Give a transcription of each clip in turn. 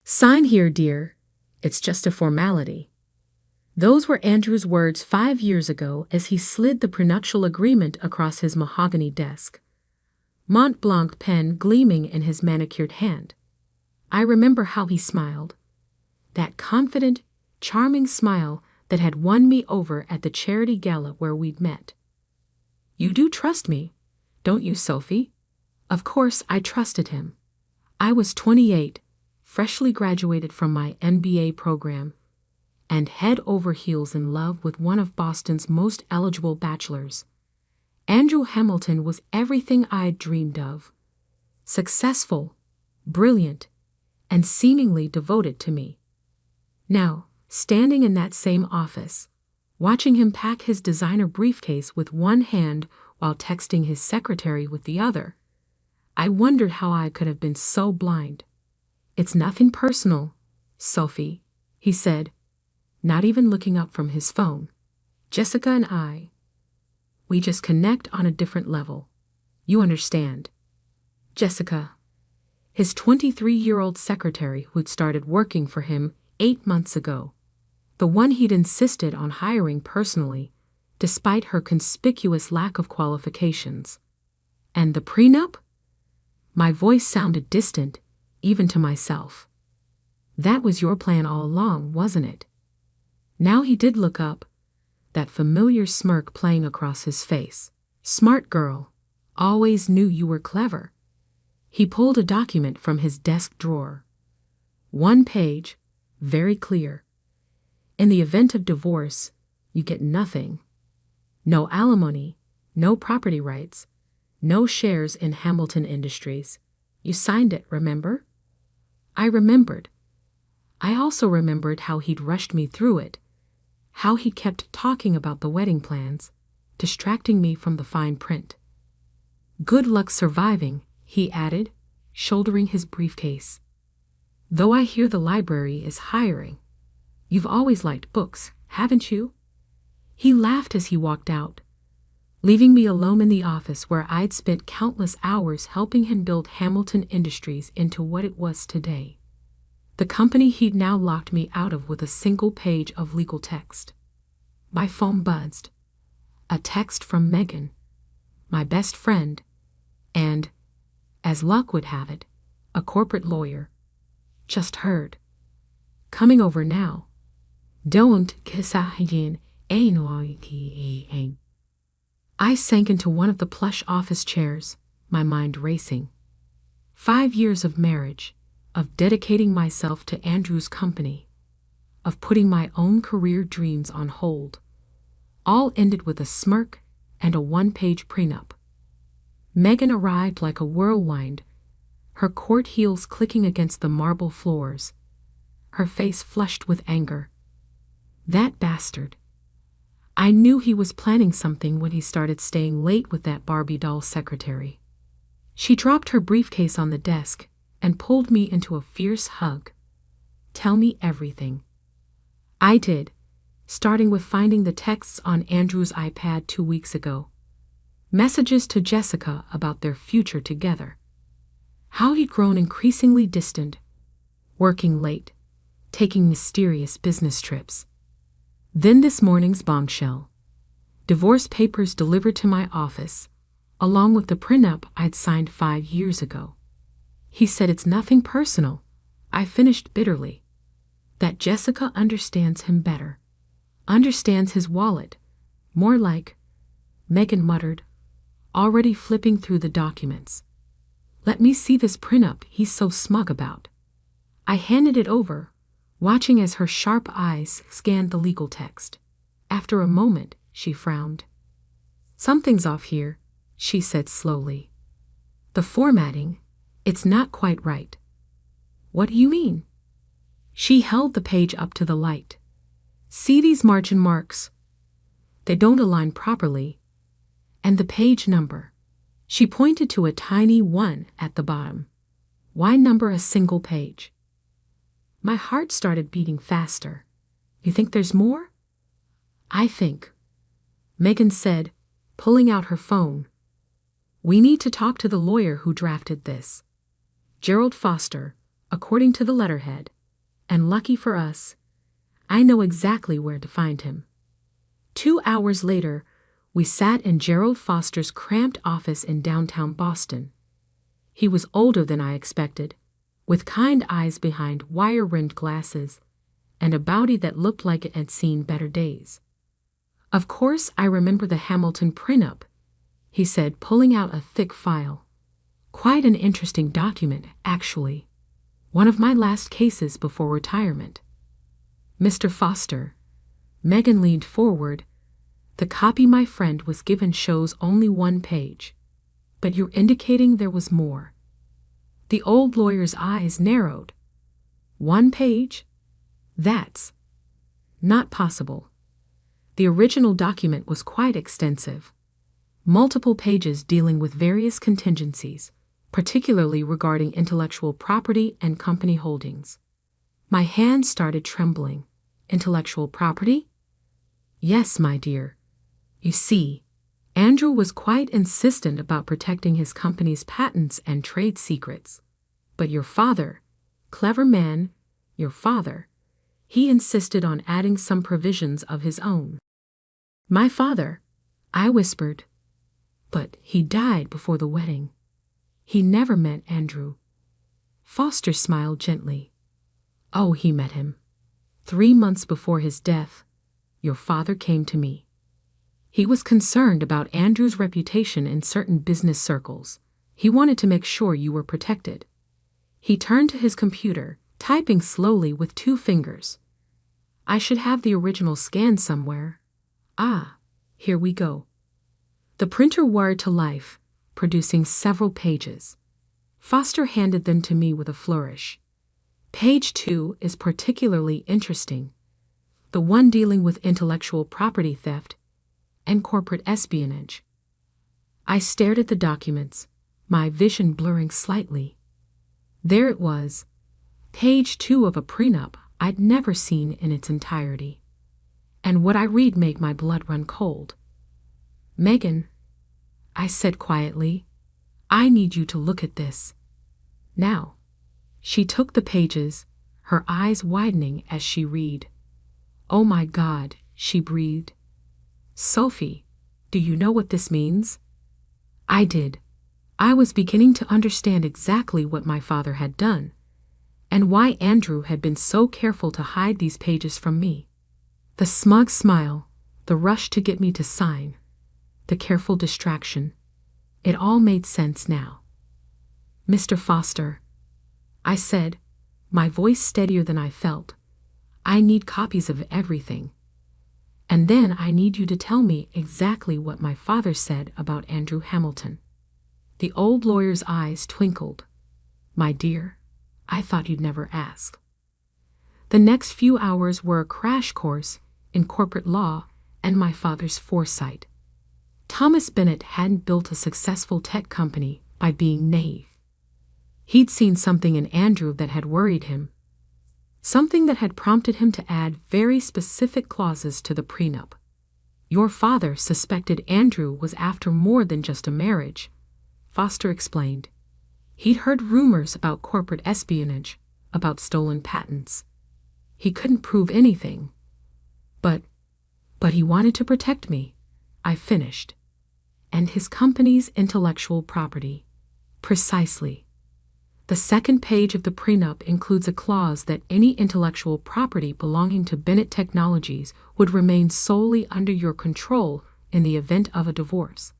Sign here, dear. It's just a formality. Those were Andrew's words 5 years ago as he slid the prenuptial agreement across his mahogany desk, Mont Blanc pen gleaming in his manicured hand. I remember how he smiled. That confident, charming smile that had won me over at the charity gala where we'd met. You do trust me, don't you, Sophie? Of course I trusted him. I was 28, freshly graduated from my MBA program, and head over heels in love with one of Boston's most eligible bachelors. Andrew Hamilton was everything I'd dreamed of. Successful, brilliant, and seemingly devoted to me. Now, standing in that same office, watching him pack his designer briefcase with one hand while texting his secretary with the other, I wondered how I could have been so blind. It's nothing personal, Sophie, he said, not even looking up from his phone. Jessica and I, we just connect on a different level. You understand. Jessica, his 23-year-old secretary who'd started working for him 8 months ago, the one he'd insisted on hiring personally, despite her conspicuous lack of qualifications. And the prenup? My voice sounded distant, even to myself. That was your plan all along, wasn't it? Now he did look up, that familiar smirk playing across his face. Smart girl, always knew you were clever. He pulled a document from his desk drawer. 1 page, very clear. In the event of divorce, you get nothing. No alimony, no property rights, no shares in Hamilton Industries. You signed it, remember? I remembered. I also remembered how he'd rushed me through it, how he kept talking about the wedding plans, distracting me from the fine print. Good luck surviving, he added, shouldering his briefcase. Though I hear the library is hiring. You've always liked books, haven't you? He laughed as he walked out, leaving me alone in the office where I'd spent countless hours helping him build Hamilton Industries into what it was today. The company he'd now locked me out of with a single page of legal text. My phone buzzed. A text from Megan, my best friend, and, as luck would have it, a corporate lawyer. Just heard. Coming over now. Don't kisahin ein. I sank into one of the plush office chairs, my mind racing. 5 years of marriage, of dedicating myself to Andrew's company, of putting my own career dreams on hold, all ended with a smirk and a 1-page prenup. Megan arrived like a whirlwind, her court heels clicking against the marble floors, her face flushed with anger. That bastard. I knew he was planning something when he started staying late with that Barbie doll secretary. She dropped her briefcase on the desk and pulled me into a fierce hug. Tell me everything. I did, starting with finding the texts on Andrew's iPad 2 weeks ago. Messages to Jessica about their future together. How he'd grown increasingly distant, working late, taking mysterious business trips. Then this morning's bombshell. Divorce papers delivered to my office, along with the prenup I'd signed 5 years ago. He said it's nothing personal. I finished bitterly. That Jessica understands him better. Understands his wallet. More like, Megan muttered, already flipping through the documents. Let me see this prenup he's so smug about. I handed it over, watching as her sharp eyes scanned the legal text. After a moment, she frowned. Something's off here, she said slowly. The formatting, it's not quite right. What do you mean? She held the page up to the light. See these margin marks? They don't align properly. And the page number. She pointed to a tiny 1 at the bottom. Why number a single page? My heart started beating faster. You think there's more? I think, Megan said, pulling out her phone. We need to talk to the lawyer who drafted this. Gerald Foster, according to the letterhead, and lucky for us, I know exactly where to find him. 2 hours later, we sat in Gerald Foster's cramped office in downtown Boston. He was older than I expected, with kind eyes behind wire-rimmed glasses, and a body that looked like it had seen better days. "Of course I remember the Hamilton Prenup," he said, pulling out a thick file. "Quite an interesting document, actually. One of my last cases before retirement." "Mr. Foster," Megan leaned forward, "the copy my friend was given shows only 1 page. But you're indicating there was more." The old lawyer's eyes narrowed. "1 page? That's not possible." The original document was quite extensive. Multiple pages dealing with various contingencies, particularly regarding intellectual property and company holdings. My hands started trembling. "Intellectual property?" "Yes, my dear. You see, Andrew was quite insistent about protecting his company's patents and trade secrets. But your father, clever man, your father, he insisted on adding some provisions of his own." "My father," I whispered. "But he died before the wedding. He never met Andrew." Foster smiled gently. "Oh, he met him. 3 months before his death, your father came to me. He was concerned about Andrew's reputation in certain business circles. He wanted to make sure you were protected." He turned to his computer, typing slowly with 2 fingers. "I should have the original scan somewhere. Ah, here we go." The printer whirred to life, producing several pages. Foster handed them to me with a flourish. "Page 2 is particularly interesting. The one dealing with intellectual property theft and corporate espionage." I stared at the documents, my vision blurring slightly. There it was, page 2 of a prenup I'd never seen in its entirety. And what I read made my blood run cold. "Megan," I said quietly, "I need you to look at this. Now." She took the pages, her eyes widening as she read. "Oh my God," she breathed. "Sophie, do you know what this means?" I did. I was beginning to understand exactly what my father had done, and why Andrew had been so careful to hide these pages from me. The smug smile, the rush to get me to sign, the careful distraction. It all made sense now. "Mr. Foster," I said, my voice steadier than I felt, "I need copies of everything. And then I need you to tell me exactly what my father said about Andrew Hamilton." The old lawyer's eyes twinkled. "My dear, I thought you'd never ask." The next few hours were a crash course in corporate law and my father's foresight. Thomas Bennett hadn't built a successful tech company by being naive. He'd seen something in Andrew that had worried him, something that had prompted him to add very specific clauses to the prenup. "Your father suspected Andrew was after more than just a marriage," Foster explained. "He'd heard rumors about corporate espionage, about stolen patents. He couldn't prove anything. But he wanted to protect me," I finished. "And his company's intellectual property." "Precisely. The second page of the prenup includes a clause that any intellectual property belonging to Bennett Technologies would remain solely under your control in the event of a divorce,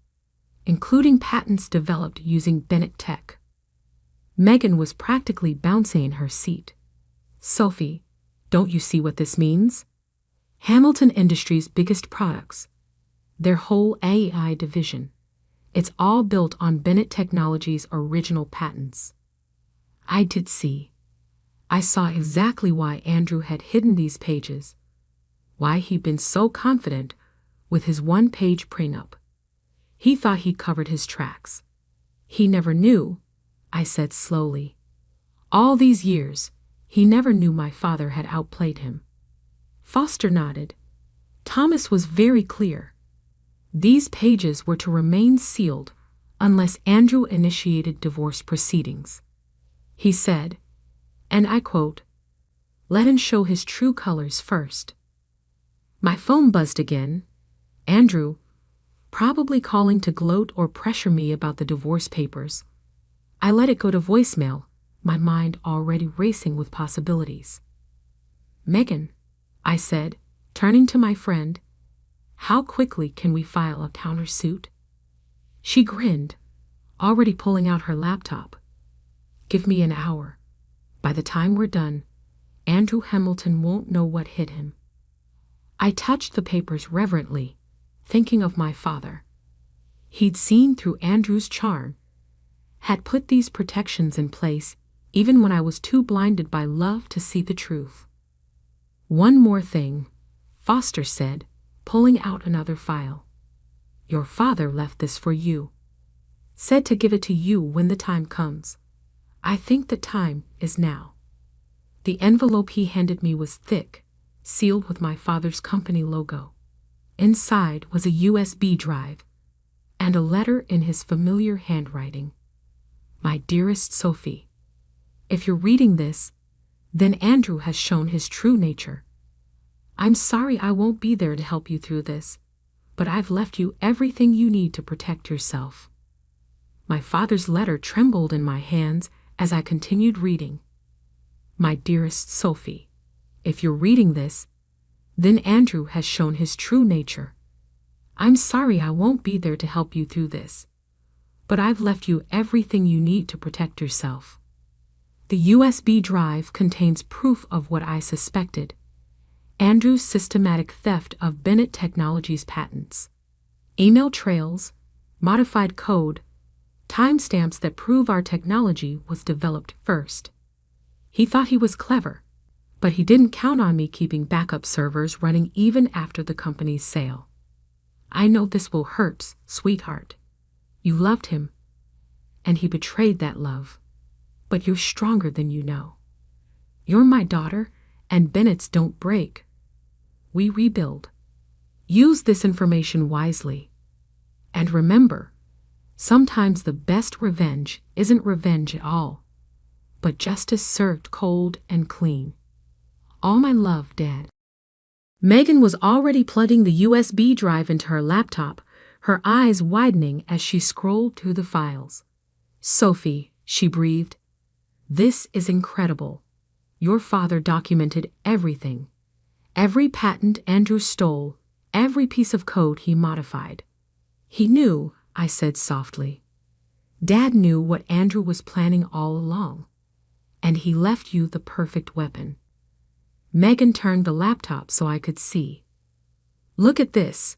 including patents developed using Bennett Tech." Megan was practically bouncing in her seat. "Sophie, don't you see what this means? Hamilton Industries' biggest products, their whole AI division, it's all built on Bennett Technologies' original patents." I did see. I saw exactly why Andrew had hidden these pages, why he'd been so confident with his 1-page prenup. He thought he'd covered his tracks. "He never knew," I said slowly. "All these years, he never knew my father had outplayed him." Foster nodded. Thomas was very clear. These pages were to remain sealed unless Andrew initiated divorce proceedings. He said, and I quote, Let him show his true colors first. My phone buzzed again. Andrew, probably calling to gloat or pressure me about the divorce papers. I let it go to voicemail, my mind already racing with possibilities. Megan, I said, turning to my friend, how quickly can we file a countersuit? She grinned, already pulling out her laptop. Give me an hour. By the time we're done, Andrew Hamilton won't know what hit him. I touched the papers reverently, thinking of my father. He'd seen through Andrew's charm, had put these protections in place even when I was too blinded by love to see the truth. One more thing, Foster said, pulling out another file. Your father left this for you. Said to give it to you when the time comes. I think the time is now. The envelope he handed me was thick, sealed with my father's company logo. Inside was a USB drive and a letter in his familiar handwriting. My dearest Sophie, if you're reading this, then Andrew has shown his true nature. I'm sorry I won't be there to help you through this, but I've left you everything you need to protect yourself. My father's letter trembled in my hands as I continued reading. My dearest Sophie, if you're reading this, then Andrew has shown his true nature. I'm sorry I won't be there to help you through this, but I've left you everything you need to protect yourself. The USB drive contains proof of what I suspected: Andrew's systematic theft of Bennett Technologies patents. Email trails, modified code, timestamps that prove our technology was developed first. He thought he was clever, but he didn't count on me keeping backup servers running even after the company's sale. I know this will hurt, sweetheart. You loved him, and he betrayed that love. But you're stronger than you know. You're my daughter, and Bennett's don't break. We rebuild. Use this information wisely. And remember, sometimes the best revenge isn't revenge at all, but justice served cold and clean. All my love, Dad. Megan was already plugging the USB drive into her laptop, her eyes widening as she scrolled through the files. Sophie, she breathed, this is incredible. Your father documented everything. Every patent Andrew stole, every piece of code he modified. He knew, I said softly. Dad knew what Andrew was planning all along, and he left you the perfect weapon. Megan turned the laptop so I could see. Look at this.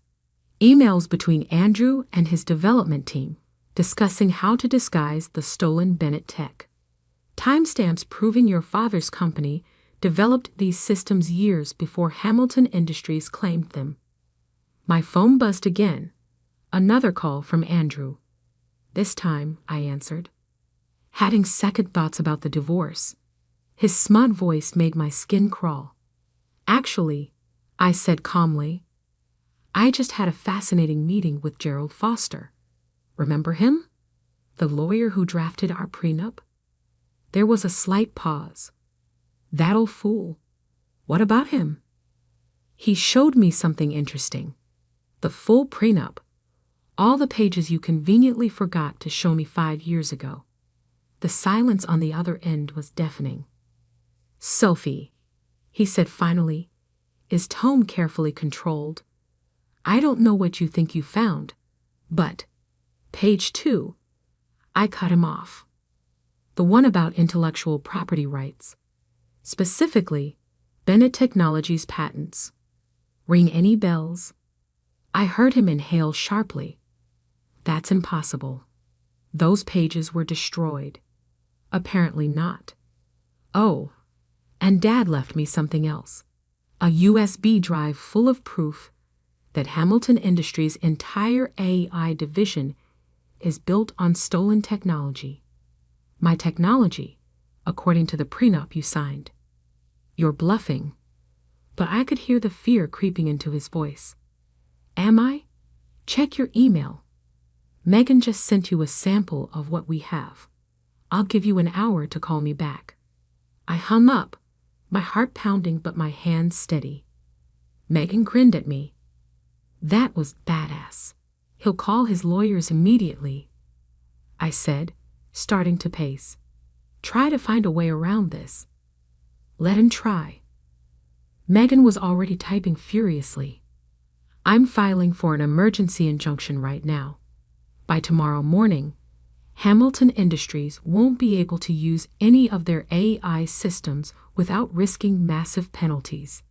Emails between Andrew and his development team discussing how to disguise the stolen Bennett tech. Timestamps proving your father's company developed these systems years before Hamilton Industries claimed them. My phone buzzed again. Another call from Andrew. This time, I answered, having second thoughts about the divorce. His smug voice made my skin crawl. Actually, I said calmly, I just had a fascinating meeting with Gerald Foster. Remember him? The lawyer who drafted our prenup? There was a slight pause. That old fool. What about him? He showed me something interesting. The full prenup. All the pages you conveniently forgot to show me 5 years ago. The silence on the other end was deafening. Sophie, he said finally, his tone carefully controlled. I don't know what you think you found, but page 2. I cut him off. The one about intellectual property rights. Specifically, Bennett Technologies patents. Ring any bells? I heard him inhale sharply. That's impossible. Those pages were destroyed. Apparently not. Oh, and Dad left me something else. A USB drive full of proof that Hamilton Industries' entire AI division is built on stolen technology. My technology, according to the prenup you signed. You're bluffing. But I could hear the fear creeping into his voice. Am I? Check your email. Megan just sent you a sample of what we have. I'll give you an hour to call me back. I hung up, my heart pounding but my hands steady. Megan grinned at me. That was badass. He'll call his lawyers immediately, I said, starting to pace. Try to find a way around this. Let him try. Megan was already typing furiously. I'm filing for an emergency injunction right now. By tomorrow morning, Hamilton Industries won't be able to use any of their AI systems without risking massive penalties.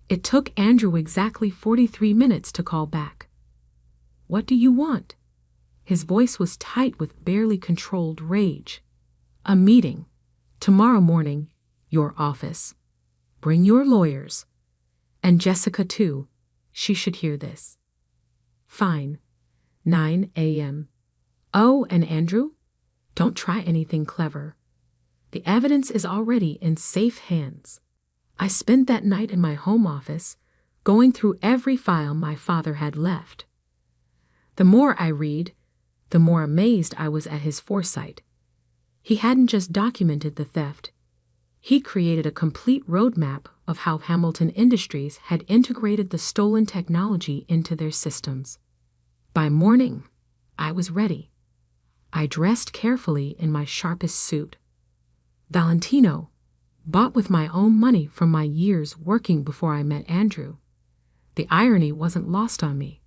It took Andrew exactly 43 minutes to call back. What do you want? His voice was tight with barely controlled rage. A meeting. Tomorrow morning, your office. Bring your lawyers. And Jessica too. She should hear this. Fine. 9 a.m. Oh, and Andrew? Don't try anything clever. The evidence is already in safe hands. I spent that night in my home office, going through every file my father had left. The more I read, the more amazed I was at his foresight. He hadn't just documented the theft. He created a complete roadmap of how Hamilton Industries had integrated the stolen technology into their systems. By morning, I was ready. I dressed carefully in my sharpest suit. Valentino, bought with my own money from my years working before I met Andrew. The irony wasn't lost on me.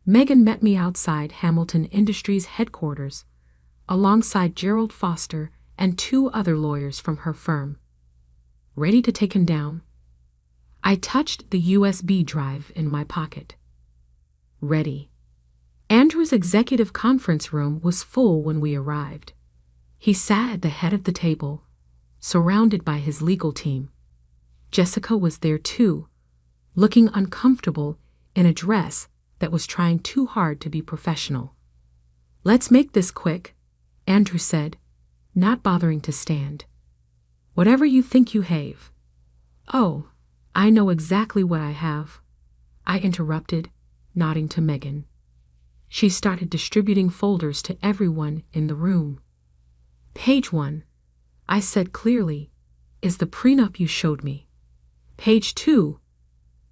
Megan met me outside Hamilton Industries headquarters, alongside Gerald Foster and 2 other lawyers from her firm. Ready to take him down? I touched the USB drive in my pocket. Ready. Andrew's executive conference room was full when we arrived. He sat at the head of the table, surrounded by his legal team. Jessica was there too, looking uncomfortable in a dress that was trying too hard to be professional. Let's make this quick, Andrew said, not bothering to stand. Whatever you think you have. Oh, I know exactly what I have, I interrupted, nodding to Megan. She started distributing folders to everyone in the room. Page 1, I said clearly, is the prenup you showed me. Page 2,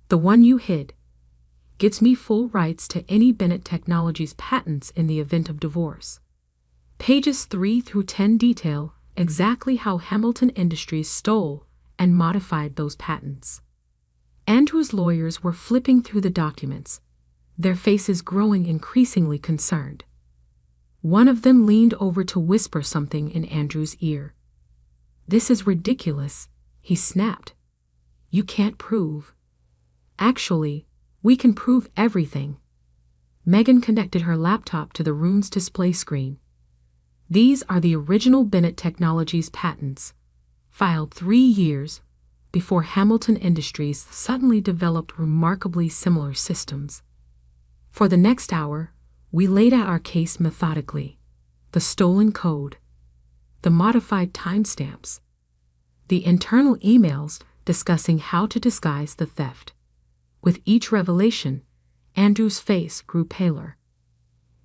the one you hid, gives me full rights to any Bennett Technologies patents in the event of divorce. Pages 3 through 10 detail exactly how Hamilton Industries stole and modified those patents. Andrew's lawyers were flipping through the documents, their faces growing increasingly concerned. One of them leaned over to whisper something in Andrew's ear. This is ridiculous, he snapped. You can't prove. Actually, we can prove everything. Megan connected her laptop to the room's display screen. These are the original Bennett Technologies patents, filed 3 years before Hamilton Industries suddenly developed remarkably similar systems. For the next hour, we laid out our case methodically. The stolen code, the modified timestamps, the internal emails discussing how to disguise the theft. With each revelation, Andrew's face grew paler.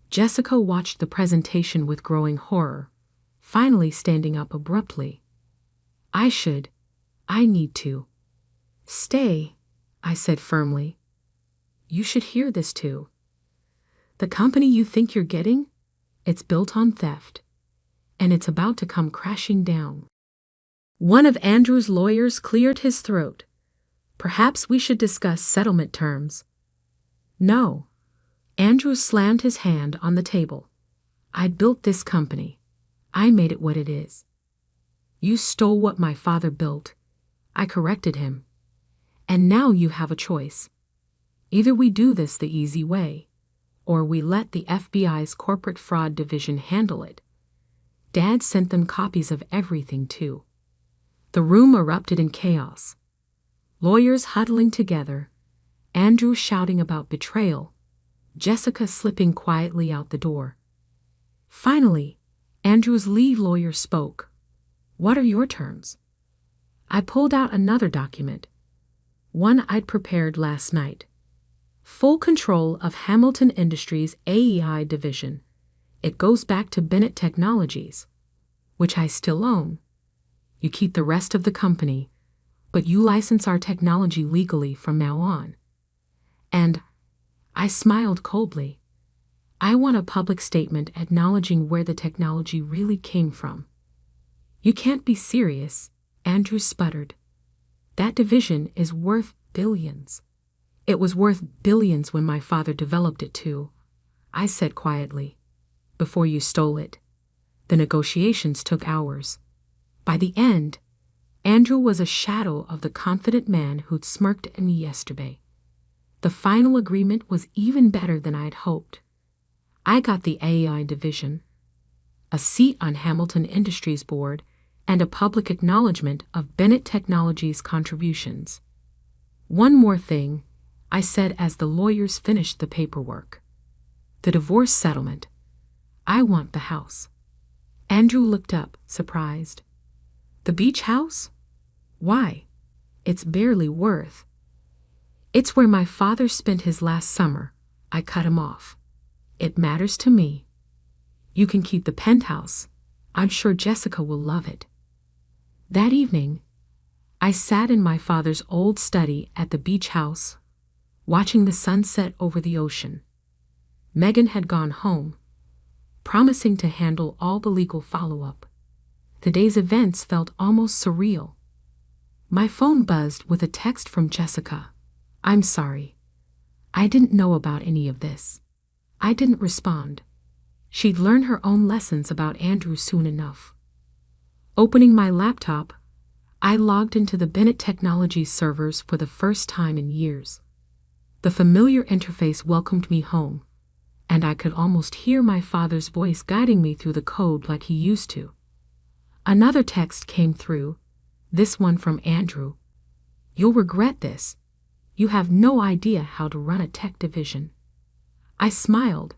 Jessica watched the presentation with growing horror, finally standing up abruptly. I need to. Stay, I said firmly. You should hear this too. The company you think you're getting, it's built on theft, and it's about to come crashing down. One of Andrew's lawyers cleared his throat. Perhaps we should discuss settlement terms. No. Andrew slammed his hand on the table. I built this company. I made it what it is. You stole what my father built. I corrected him. And now you have a choice. Either we do this the easy way, or we let the FBI's corporate fraud division handle it. Dad sent them copies of everything too. The room erupted in chaos. Lawyers huddling together, Andrew shouting about betrayal, Jessica slipping quietly out the door. Finally, Andrew's lead lawyer spoke. What are your terms? I pulled out another document, one I'd prepared last night. Full control of Hamilton Industries' AEI division. It goes back to Bennett Technologies, which I still own. You keep the rest of the company, but you license our technology legally from now on. And I smiled coldly. I want a public statement acknowledging where the technology really came from. You can't be serious, Andrew sputtered. That division is worth billions. It was worth billions when my father developed it too, I said quietly. Before you stole it. The negotiations took hours. By the end, Andrew was a shadow of the confident man who'd smirked at me yesterday. The final agreement was even better than I'd hoped. I got the AI division, a seat on Hamilton Industries board, and a public acknowledgement of Bennett Technologies' contributions. One more thing, I said as the lawyers finished the paperwork. The divorce settlement. I want the house. Andrew looked up, surprised. The beach house? Why? It's barely worth. It's where my father spent his last summer. I cut him off. It matters to me. You can keep the penthouse. I'm sure Jessica will love it. That evening, I sat in my father's old study at the beach house, watching the sunset over the ocean. Megan had gone home, promising to handle all the legal follow-up. The day's events felt almost surreal. My phone buzzed with a text from Jessica. I'm sorry. I didn't know about any of this. I didn't respond. She'd learn her own lessons about Andrew soon enough. Opening my laptop, I logged into the Bennett Technologies servers for the first time in years. The familiar interface welcomed me home, and I could almost hear my father's voice guiding me through the code like he used to. Another text came through, this one from Andrew. You'll regret this. You have no idea how to run a tech division. I smiled,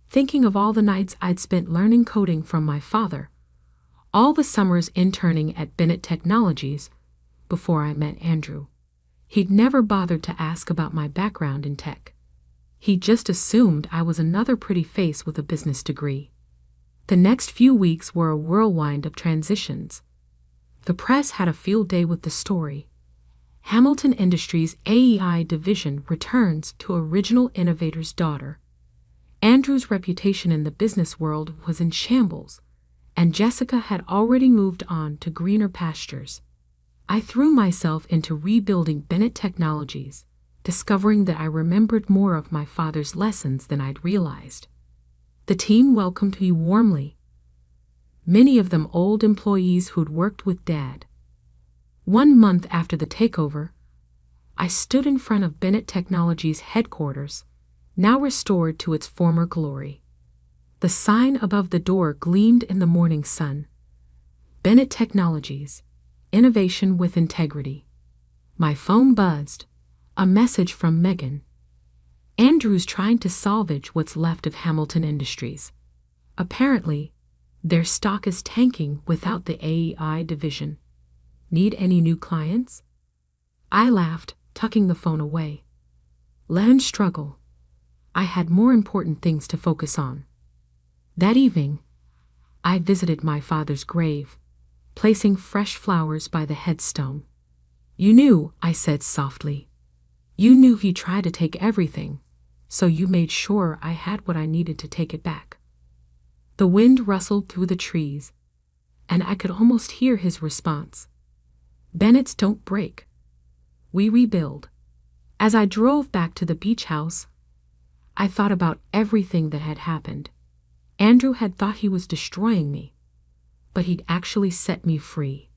thinking of all the nights I'd spent learning coding from my father, all the summers interning at Bennett Technologies before I met Andrew. He'd never bothered to ask about my background in tech. He just assumed I was another pretty face with a business degree. The next few weeks were a whirlwind of transitions. The press had a field day with the story. Hamilton Industries' AEI division returns to original innovator's daughter. Andrew's reputation in the business world was in shambles, and Jessica had already moved on to greener pastures. I threw myself into rebuilding Bennett Technologies, discovering that I remembered more of my father's lessons than I'd realized. The team welcomed me warmly, many of them old employees who'd worked with Dad. 1 month after the takeover, I stood in front of Bennett Technologies' headquarters, now restored to its former glory. The sign above the door gleamed in the morning sun. Bennett Technologies, innovation with integrity. My phone buzzed, a message from Megan. Andrew's trying to salvage what's left of Hamilton Industries. Apparently, their stock is tanking without the AEI division. Need any new clients? I laughed, tucking the phone away. Let him struggle. I had more important things to focus on. That evening, I visited my father's grave, placing fresh flowers by the headstone. You knew, I said softly. You knew he tried to take everything, so you made sure I had what I needed to take it back. The wind rustled through the trees, and I could almost hear his response. Bennett's don't break. We rebuild. As I drove back to the beach house, I thought about everything that had happened. Andrew had thought he was destroying me, but he'd actually set me free.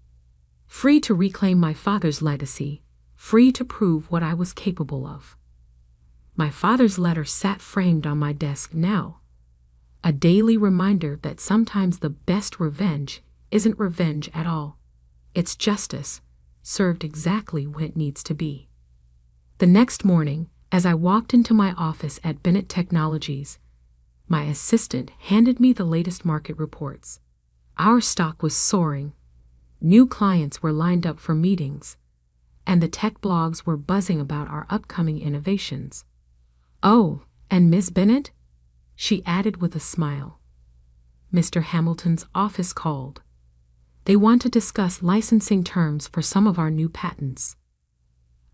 Free to reclaim my father's legacy, free to prove what I was capable of. My father's letter sat framed on my desk now, a daily reminder that sometimes the best revenge isn't revenge at all. It's justice, served exactly when it needs to be. The next morning, as I walked into my office at Bennett Technologies, my assistant handed me the latest market reports. Our stock was soaring. New clients were lined up for meetings, and the tech blogs were buzzing about our upcoming innovations. Oh, and Miss Bennett? She added with a smile. Mr. Hamilton's office called. They want to discuss licensing terms for some of our new patents.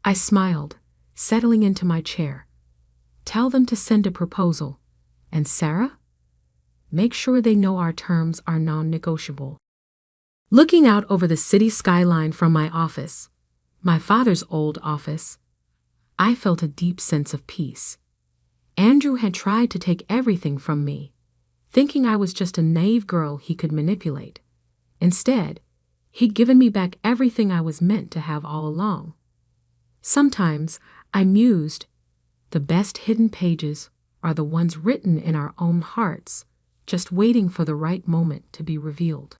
I smiled, settling into my chair. Tell them to send a proposal. And Sarah? Make sure they know our terms are non-negotiable. Looking out over the city skyline from my office, my father's old office, I felt a deep sense of peace. Andrew had tried to take everything from me, thinking I was just a naive girl he could manipulate. Instead, he'd given me back everything I was meant to have all along. Sometimes I mused, the best hidden pages are the ones written in our own hearts, just waiting for the right moment to be revealed.